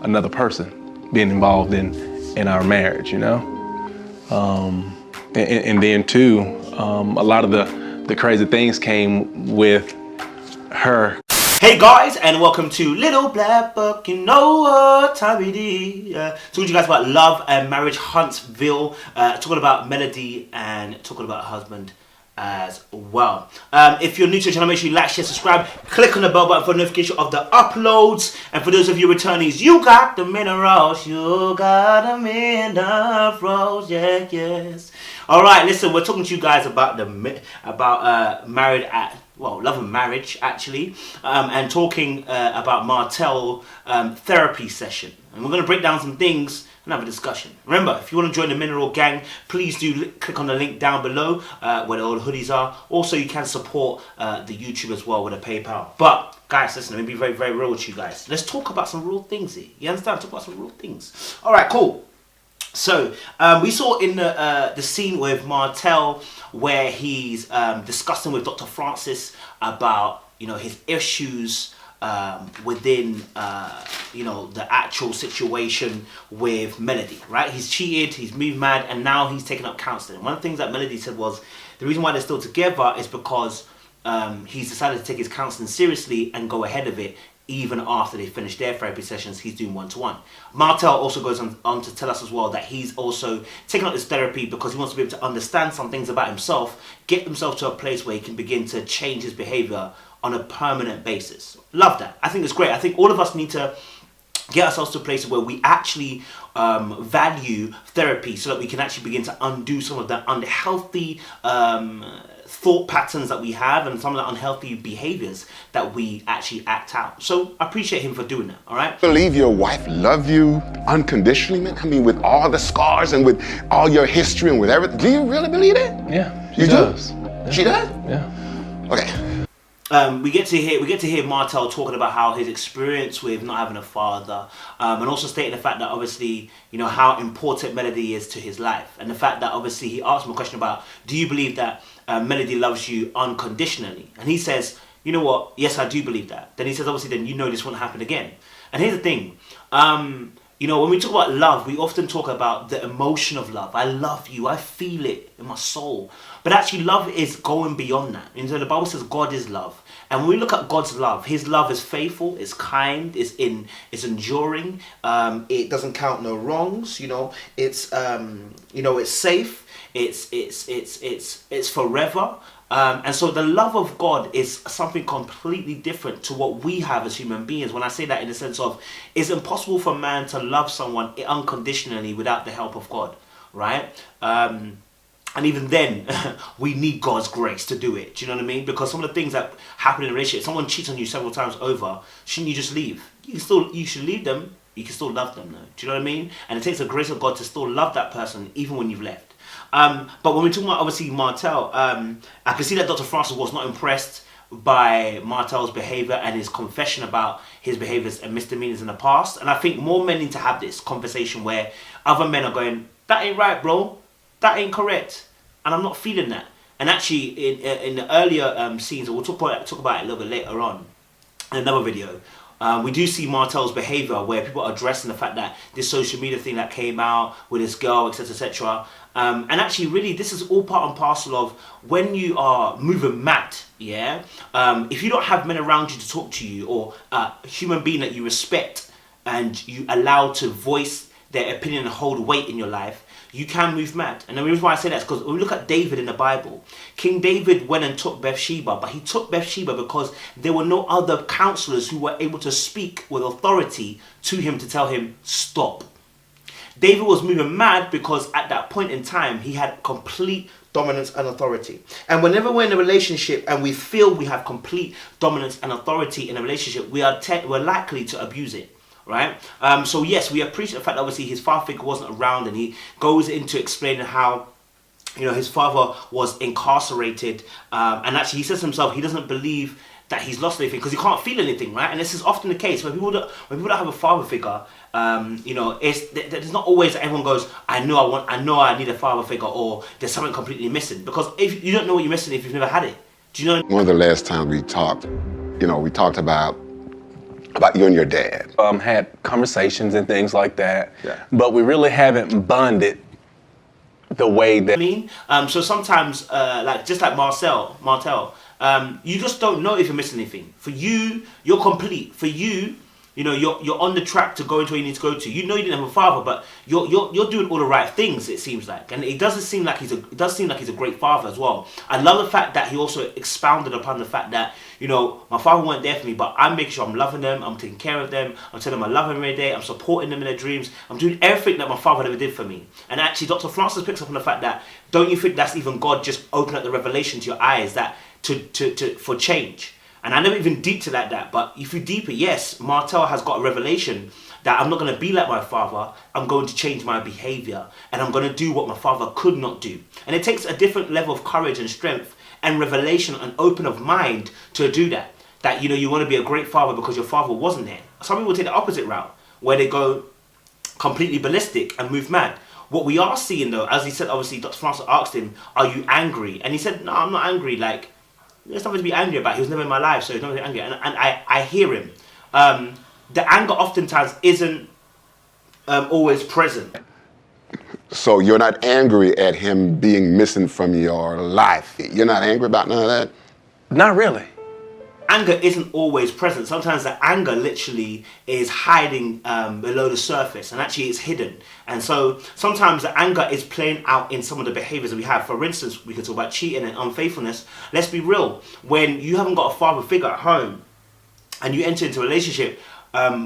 another person being involved in our marriage, you know? And then too, a lot of the crazy things came with her. Hey guys, and welcome to Little Black Book. You know what time it is. Talking to you guys about love and marriage, Huntsville. Talking about Melody and talking about her husband as well. If you're new to the channel, make sure you like, share, subscribe, click on the bell button for notification of the uploads. And for those of you returnees, you got the minerals, you got the minerals, yeah, yes. All right, listen, we're talking to you guys about married at, well, love and marriage actually, and talking about Martell therapy session. And we're going to break down some things and have a discussion. Remember, if you want to join the Mineral Gang, please do click on the link down below where all the hoodies are. Also, you can support the YouTube as well with a PayPal. But guys, listen, let me be very, very real with you guys. Let's talk about some real things here. You understand? Talk about some real things. All right, cool. So we saw in the scene with Martell where he's discussing with Dr. Francis about, you know, his issues within the actual situation with Melody, right? He's cheated, he's moved mad, and now he's taken up counseling. One of the things that Melody said was the reason why they're still together is because he's decided to take his counseling seriously and go ahead of it. Even after they finish their therapy sessions, he's doing one-to-one. Martell also goes on to tell us as well that he's also taking up this therapy because he wants to be able to understand some things about himself, get himself to a place where he can begin to change his behavior on a permanent basis. Love that. I think it's great. I think all of us need to get ourselves to a place where we actually value therapy so that we can actually begin to undo some of the unhealthy thought patterns that we have and some of the unhealthy behaviors that we actually act out. So I appreciate him for doing that, all right? Believe your wife loved you unconditionally, man? I mean, with all the scars and with all your history and with everything. Do you really believe it? Yeah, she does. Yeah. She does? Yeah. Okay. We get to hear Martell talking about how his experience with not having a father, and also stating the fact that obviously, you know, how important Melody is to his life, and the fact that obviously he asked him a question about, do you believe that Melody loves you unconditionally? And he says, you know what, yes, I do believe that. Then he says, obviously, then you know this won't happen again. And here's the thing, you know, when we talk about love, we often talk about the emotion of love. I love you, I feel it in my soul. But actually, love is going beyond that. And so the Bible says God is love. And when we look at God's love, his love is faithful, it's kind, it's enduring, it doesn't count no wrongs, you know, it's safe, it's forever. And so the love of God is something completely different to what we have as human beings. When I say that in the sense of, it's impossible for man to love someone unconditionally without the help of God, right? And even then, we need God's grace to do it. Do you know what I mean? Because some of the things that happen in a relationship, someone cheats on you several times over, shouldn't you just leave? You should leave them, you can still love them though. Do you know what I mean? And it takes the grace of God to still love that person even when you've left. But when we're talking about obviously Martell, I can see that Dr. Francis was not impressed by Martell's behavior and his confession about his behaviors and misdemeanors in the past. And I think more men need to have this conversation where other men are going, that ain't right, bro. That ain't correct. And I'm not feeling that. And actually, in the earlier scenes, we'll talk about it a little bit later on in another video, we do see Martell's behavior where people are addressing the fact that this social media thing that came out with this girl, etc., etc. And actually, really, this is all part and parcel of when you are moving mad, yeah? If you don't have men around you to talk to you, or a human being that you respect and you allow to voice their opinion and hold weight in your life, you can move mad. And the reason why I say that is because when we look at David in the Bible, King David went and took Bathsheba, but he took Bathsheba because there were no other counselors who were able to speak with authority to him to tell him, stop. David was moving mad because at that point in time, he had complete dominance and authority. And whenever we're in a relationship and we feel we have complete dominance and authority in a relationship, we're likely to abuse it. Right? So yes, we appreciate the fact that obviously his father figure wasn't around, and he goes into explaining how, you know, his father was incarcerated, and actually he says to himself he doesn't believe that he's lost anything because he can't feel anything, right? And this is often the case when people don't have a father figure. You know, there's not always that everyone goes, I know I need a father figure, or there's something completely missing, because if you don't know what you're missing if you've never had it. Do you know? One of the last times we talked, you know, we talked about about you and your dad? Had conversations and things like that, Yeah. but we really haven't bonded the way that. So sometimes, like just like Martell, you just don't know if you're missing anything. For you, you're complete. For you, you know, you're on the track to go into where you need to go to. You know you didn't have a father, but you're doing all the right things. It seems like, and it does seem like he's a great father as well. I love the fact that he also expounded upon the fact that, you know, my father weren't there for me, but I'm making sure I'm loving them, I'm taking care of them, I'm telling them I love them every day, I'm supporting them in their dreams, I'm doing everything that my father never did for me. And actually, Dr. Francis picks up on the fact that, don't you think that's even God just opening up the revelation to your eyes that for change? And I never even deeped it like that, but if you deep it, yes, Martell has got a revelation that I'm not going to be like my father, I'm going to change my behavior, and I'm going to do what my father could not do. And it takes a different level of courage and strength and revelation and open of mind to do that. That, you know, you want to be a great father because your father wasn't there. Some people take the opposite route, where they go completely ballistic and move mad. What we are seeing though, as he said, obviously, Dr. Francis asked him, are you angry? And he said, no, I'm not angry, like, there's nothing to be angry about. He was never in my life, so he's not really angry. And I hear him. The anger oftentimes isn't always present. So you're not angry at him being missing from your life? You're not angry about none of that? Not really. Anger isn't always present. Sometimes the anger literally is hiding below the surface, and actually it's hidden. And so sometimes the anger is playing out in some of the behaviors that we have. For instance, we could talk about cheating and unfaithfulness. Let's be real. When you haven't got a father figure at home and you enter into a relationship,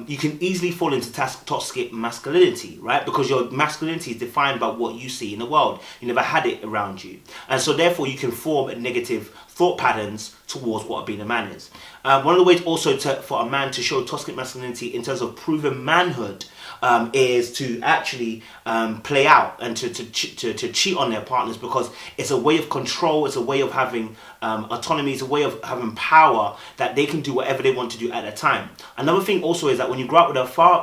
you can easily fall into toxic masculinity, right? Because your masculinity is defined by what you see in the world. You never had it around you. And so therefore you can form negative thought patterns towards what being a man is. One of the ways also for a man to show toxic masculinity in terms of proven manhood is to actually play out and to cheat on their partners, because it's a way of control, it's a way of having autonomy, it's a way of having power that they can do whatever they want to do at a time. Another thing also is that when you grow up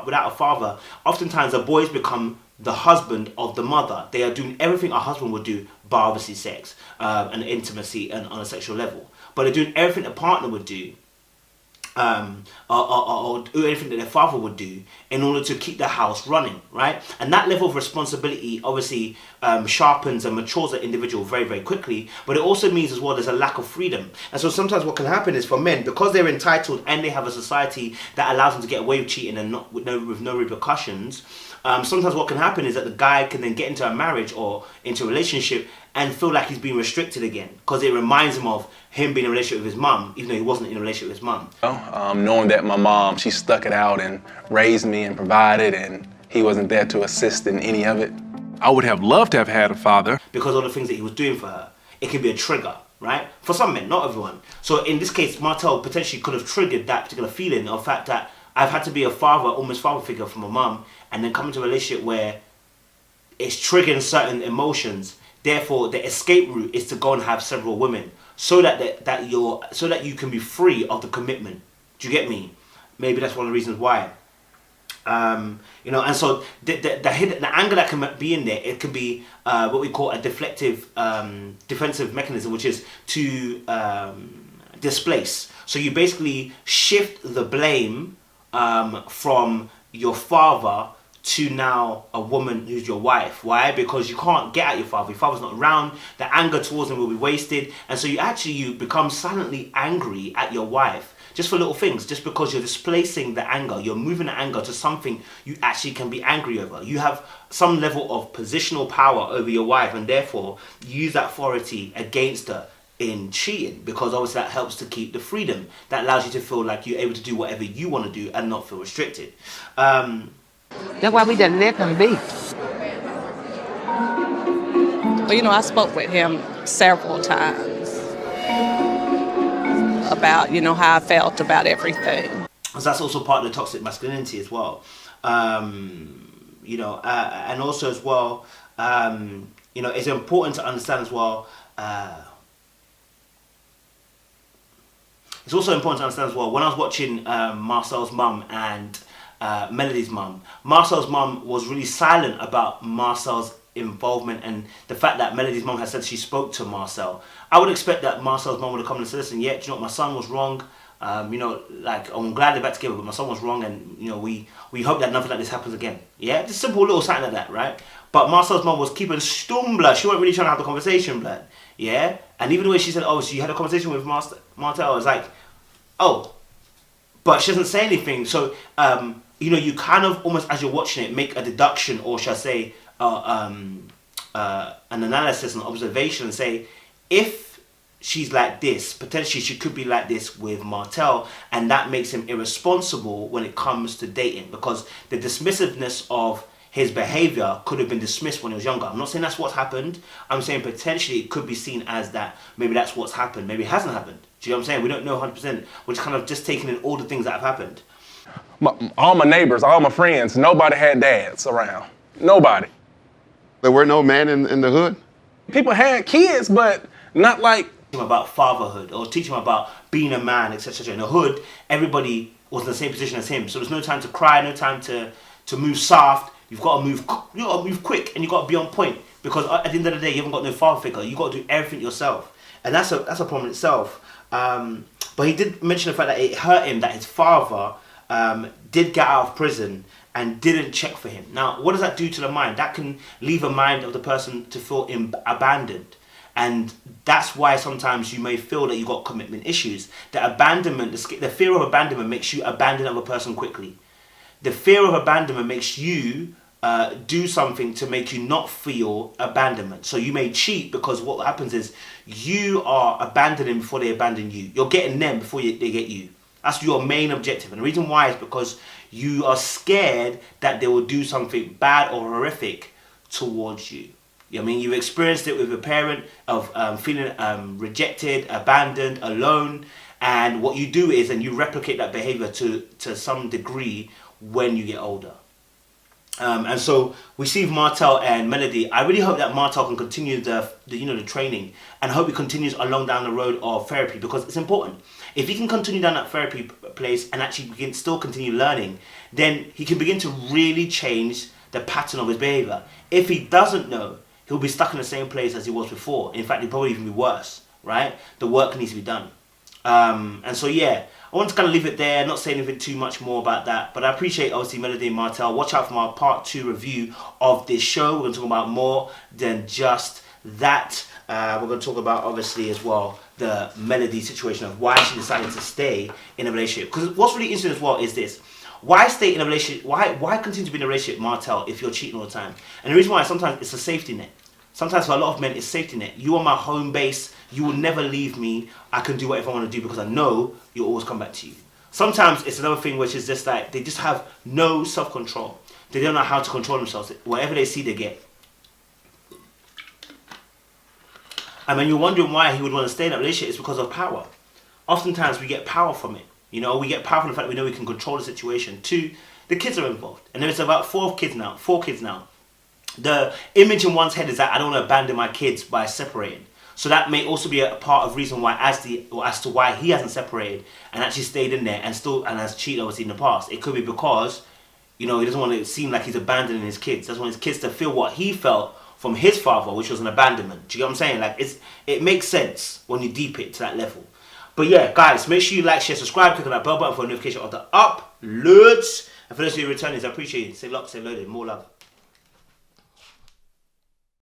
without a father, oftentimes the boys become the husband of the mother. They are doing everything a husband would do, bar obviously sex and intimacy and on a sexual level. But they're doing everything a partner would do, or anything that their father would do in order to keep the house running, right? And that level of responsibility obviously sharpens and matures the individual very, very quickly, but it also means as well there's a lack of freedom. And so sometimes what can happen is for men, because they're entitled and they have a society that allows them to get away with cheating and with no repercussions, sometimes what can happen is that the guy can then get into a marriage or into a relationship and feel like he's being restricted again, because it reminds him of him being in a relationship with his mum, even though he wasn't in a relationship with his mum. Knowing that my mom, she stuck it out and raised me and provided, and he wasn't there to assist in any of it. I would have loved to have had a father. Because of the things that he was doing for her, it can be a trigger, right? For some men, not everyone. So in this case, Martell potentially could have triggered that particular feeling of fact that I've had to be a father, almost father figure for my mum, and then come into a relationship where it's triggering certain emotions. Therefore, the escape route is to go and have several women, so that you can be free of the commitment. Do you get me? Maybe that's one of the reasons why. You know, and so the anger that can be in there, it can be what we call a deflective defensive mechanism, which is to displace. So you basically shift the blame from your father to now a woman who's your wife. Why? Because you can't get at your father. Your father's not around. The anger towards him will be wasted. And so you become silently angry at your wife just for little things, just because you're displacing the anger. You're moving the anger to something you actually can be angry over. You have some level of positional power over your wife, and therefore you use that authority against her in cheating, because obviously that helps to keep the freedom. That allows you to feel like you're able to do whatever you want to do and not feel restricted. That's why we done let them be. Well, you know, I spoke with him several times about, you know, how I felt about everything. So that's also part of the toxic masculinity as well. You know, and also as well, you know, it's important to understand as well. It's also important to understand as well, when I was watching Marcel's mum and Melody's mum, Marcel's mum was really silent about Marcel's involvement and the fact that Melody's mum had said she spoke to Marcel. I would expect that Marcel's mum would have come and said, listen, yeah, do you know what, my son was wrong, You know, like, I'm glad they're back together, but my son was wrong, and you know, we hope that nothing like this happens again. Yeah, just simple little something like that, right? But Marcel's mom was keeping stum, blood. She wasn't really trying to have the conversation, blood. Yeah, and even the way she said, "Oh, so you had a conversation with Martell," I was like, "Oh," but she doesn't say anything. So, you know, you kind of almost, as you're watching it, make a deduction, or shall I say, an analysis and observation, and say, if she's like this, potentially she could be like this with Martell, and that makes him irresponsible when it comes to dating, because the dismissiveness of his behavior could have been dismissed when he was younger. I'm not saying that's what's happened. I'm saying potentially it could be seen as that. Maybe that's what's happened. Maybe it hasn't happened. Do you know what I'm saying? We don't know 100%. We're just kind of just taking in all the things that have happened. All my neighbors, all my friends, nobody had dads around. Nobody. There were no men in the hood? People had kids, but not like... Him about fatherhood, or teach him about being a man, etc. In the hood, everybody was in the same position as him. So there's no time to cry, no time to move soft. You've got to move quick, and you've got to be on point, because at the end of the day, you haven't got no father figure. You've got to do everything yourself, and that's a problem in itself. But he did mention the fact that it hurt him that his father did get out of prison and didn't check for him. Now, what does that do to the mind? That can leave a mind of the person to feel abandoned. And that's why sometimes you may feel that you've got commitment issues. The abandonment, the fear of abandonment makes you abandon another person quickly. The fear of abandonment makes you do something to make you not feel abandonment. So you may cheat, because what happens is you are abandoning before they abandon you. You're getting them before they get you. That's your main objective. And the reason why is because you are scared that they will do something bad or horrific towards you. I mean, you've experienced it with a parent of feeling rejected, abandoned, alone, and what you do is, and you replicate that behavior to some degree when you get older. And so we see Martell and Melody. I really hope that Martell can continue the training, and hope he continues along down the road of therapy, because it's important. If he can continue down that therapy place and actually still continue learning, then he can begin to really change the pattern of his behavior. If he doesn't know, he'll be stuck in the same place as he was before. In fact, he'll probably even be worse, right? The work needs to be done. And so, yeah, I want to kind of leave it there, not say anything too much more about that. But I appreciate, obviously, Melody and Martell. Watch out for my part 2 review of this show. We're going to talk about more than just that. We're going to talk about, obviously, as well, the Melody situation of why she decided to stay in a relationship. Because what's really interesting as well is this. Why stay in a relationship? Why continue to be in a relationship, Martell, if you're cheating all the time? And the reason why, sometimes it's a safety net. Sometimes for a lot of men, it's safety net. You are my home base. You will never leave me. I can do whatever I want to do because I know you'll always come back to you. Sometimes it's another thing, which is just like they just have no self-control. They don't know how to control themselves. Whatever they see, they get. And when you're wondering why he would want to stay in that relationship, it's because of power. Oftentimes we get power from it. You know, we get power from the fact that we know we can control the situation. 2, the kids are involved. And there's about 4 kids now. The image in one's head is that I don't want to abandon my kids by separating. So that may also be a part of reason why, as to why he hasn't separated and actually stayed in there and has cheated, obviously, in the past. It could be because, you know, he doesn't want to seem like he's abandoning his kids. He doesn't want his kids to feel what he felt from his father, which was an abandonment. Do you know what I'm saying? Like, it makes sense when you deep it to that level. But yeah, guys, make sure you like, share, subscribe, click on that bell button for a notification of the uploads. And for those of you returning, I appreciate it. Stay locked, stay loaded. More love.